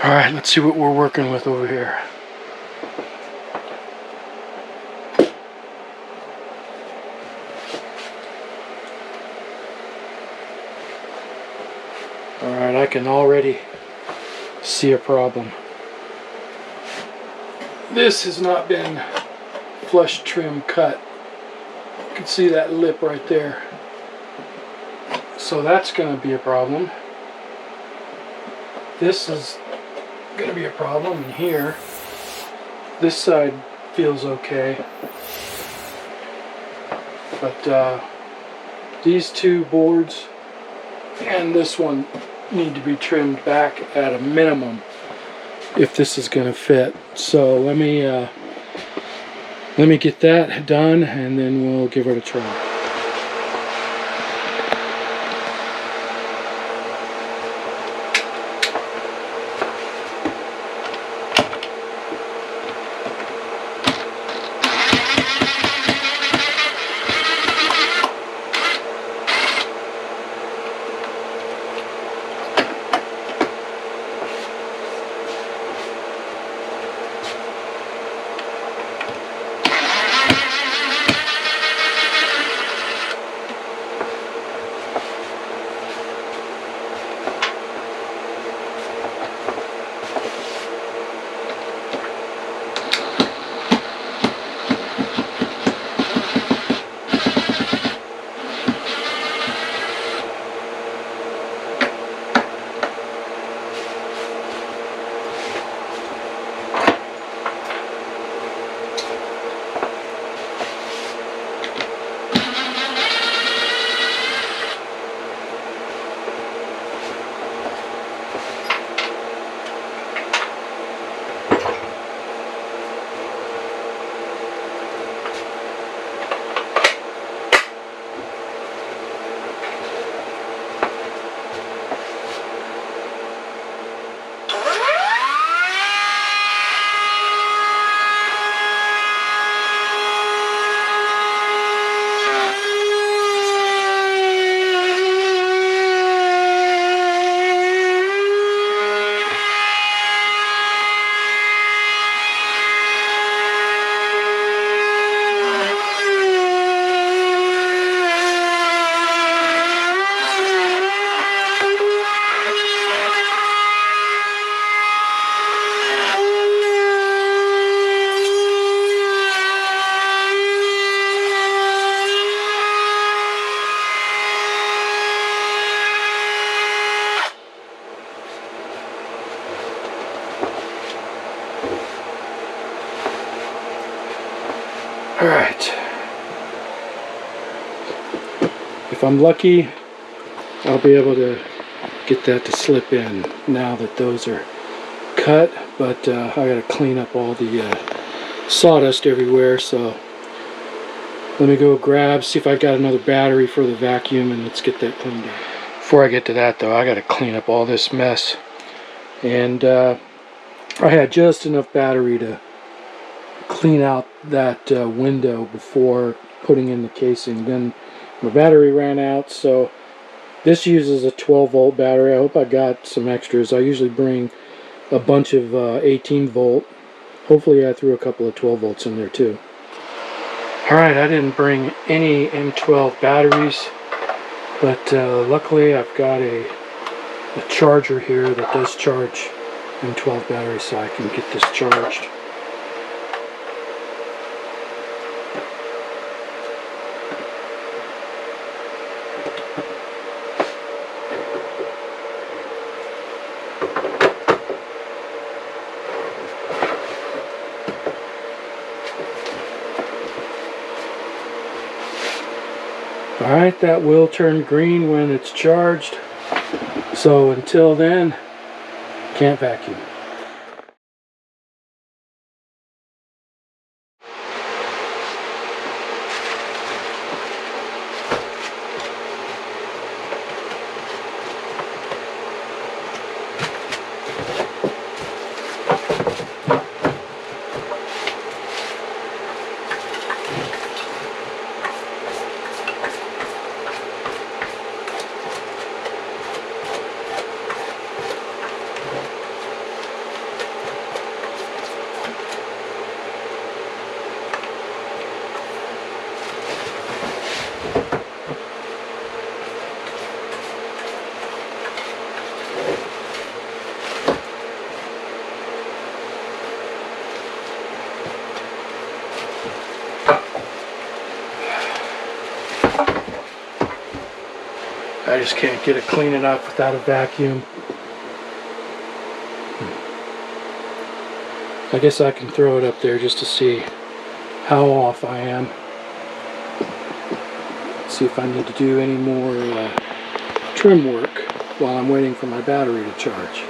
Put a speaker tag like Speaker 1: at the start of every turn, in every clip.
Speaker 1: Alright, let's see what we're working with over here. Alright, I can already see a problem. This has not been flush trim cut. You can see that lip right there. So that's going to be a problem. This is going to be a problem in here. This side feels okay. But these two boards and this one need to be trimmed back at a minimum if this is going to fit. So let me get that done and then we'll give it a try. Alright. If I'm lucky, I'll be able to get that to slip in now that those are cut, but I gotta clean up all the sawdust everywhere, so let me go grab, see if I got another battery for the vacuum, and let's get that cleaned up. Before I get to that though, I gotta clean up all this mess, and I had just enough battery to clean out that window before putting in the casing. Then my battery ran out, so this uses a 12 volt battery. I hope I got some extras. I usually bring a bunch of 18 volt. Hopefully I threw a couple of 12 volts in there too. Alright, I didn't bring any M12 batteries, but luckily I've got a charger here that does charge M12 batteries, so I can get this charged. Alright, that will turn green when it's charged, so until then, can't vacuum. just can't get it clean enough without a vacuum. I guess I can throw it up there just to see how off I am. See if I need to do any more trim work while I'm waiting for my battery to charge.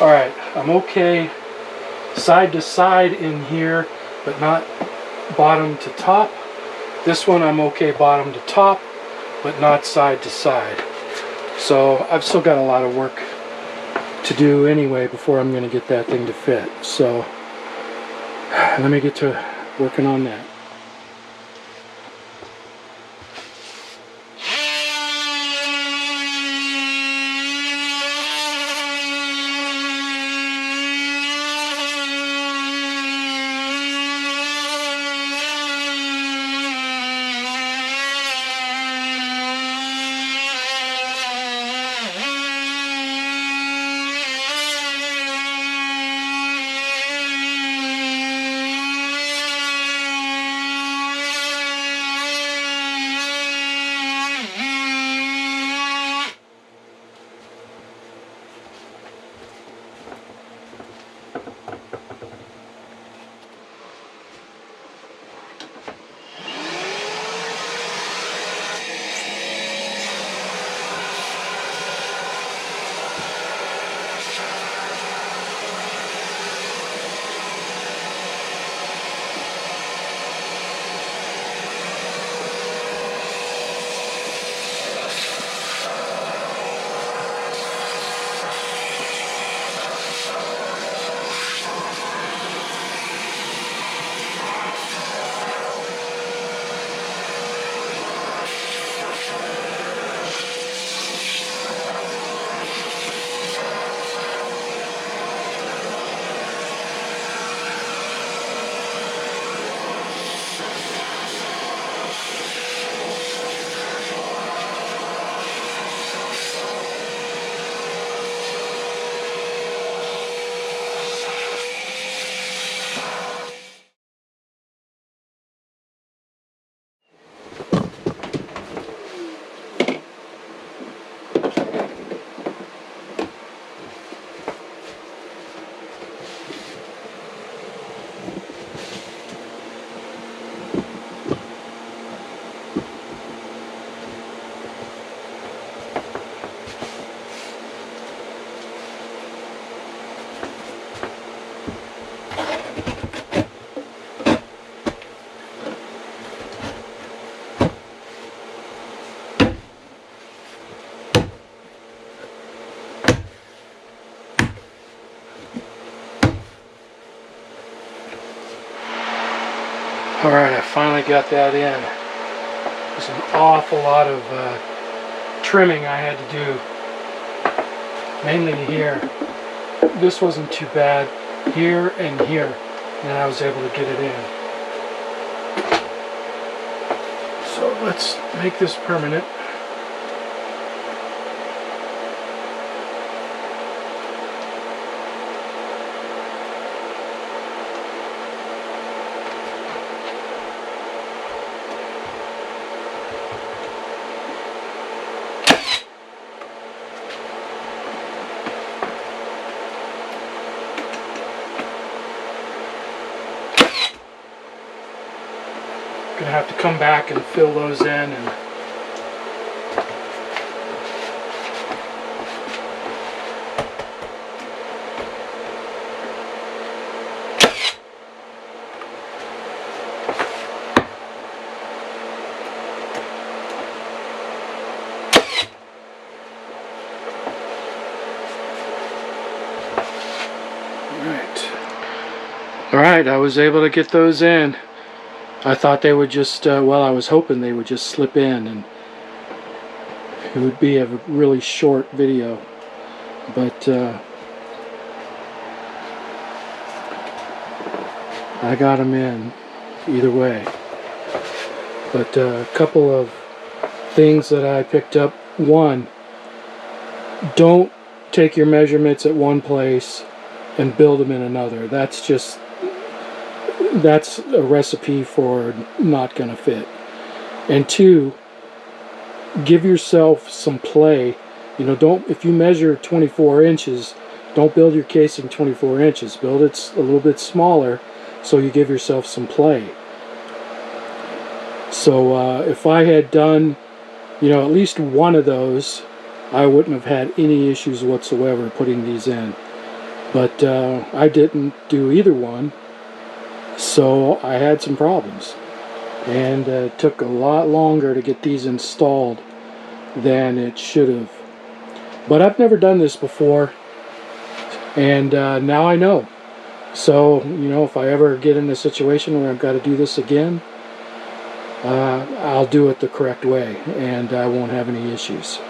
Speaker 1: Alright, I'm okay side to side in here, but not bottom to top. This one I'm okay bottom to top, but not side to side. So I've still got a lot of work to do anyway before I'm going to get that thing to fit. So let me get to working on that. Alright, I finally got that in. There's an awful lot of trimming I had to do. Mainly here. This wasn't too bad. Here and here. And I was able to get it in. So let's make this permanent. Gonna have to come back and fill those in and Alright, I was able to get those in. I thought they would just, well, I was hoping they would just slip in and it would be a really short video. But I got them in either way. But a couple of things that I picked up. One, don't take your measurements at one place and build them in another. That's a recipe for not gonna fit. And two, give yourself some play. You know, if you measure 24 inches, don't build your casing 24 inches. Build it a little bit smaller so you give yourself some play. So if I had done, you know, at least one of those, I wouldn't have had any issues whatsoever putting these in. But I didn't do either one, so I had some problems. And it took a lot longer to get these installed than it should have. But I've never done this before, and now I know. So, you know, if I ever get in a situation where I've got to do this again, I'll do it the correct way, and I won't have any issues.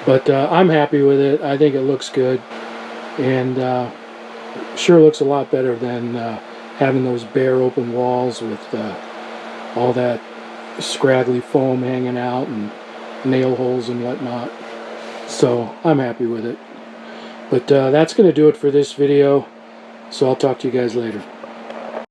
Speaker 1: But I'm happy with it. I think it looks good, and sure looks a lot better than having those bare open walls with all that scraggly foam hanging out and nail holes and whatnot. So I'm happy with it. But that's going to do it for this video. So I'll talk to you guys later.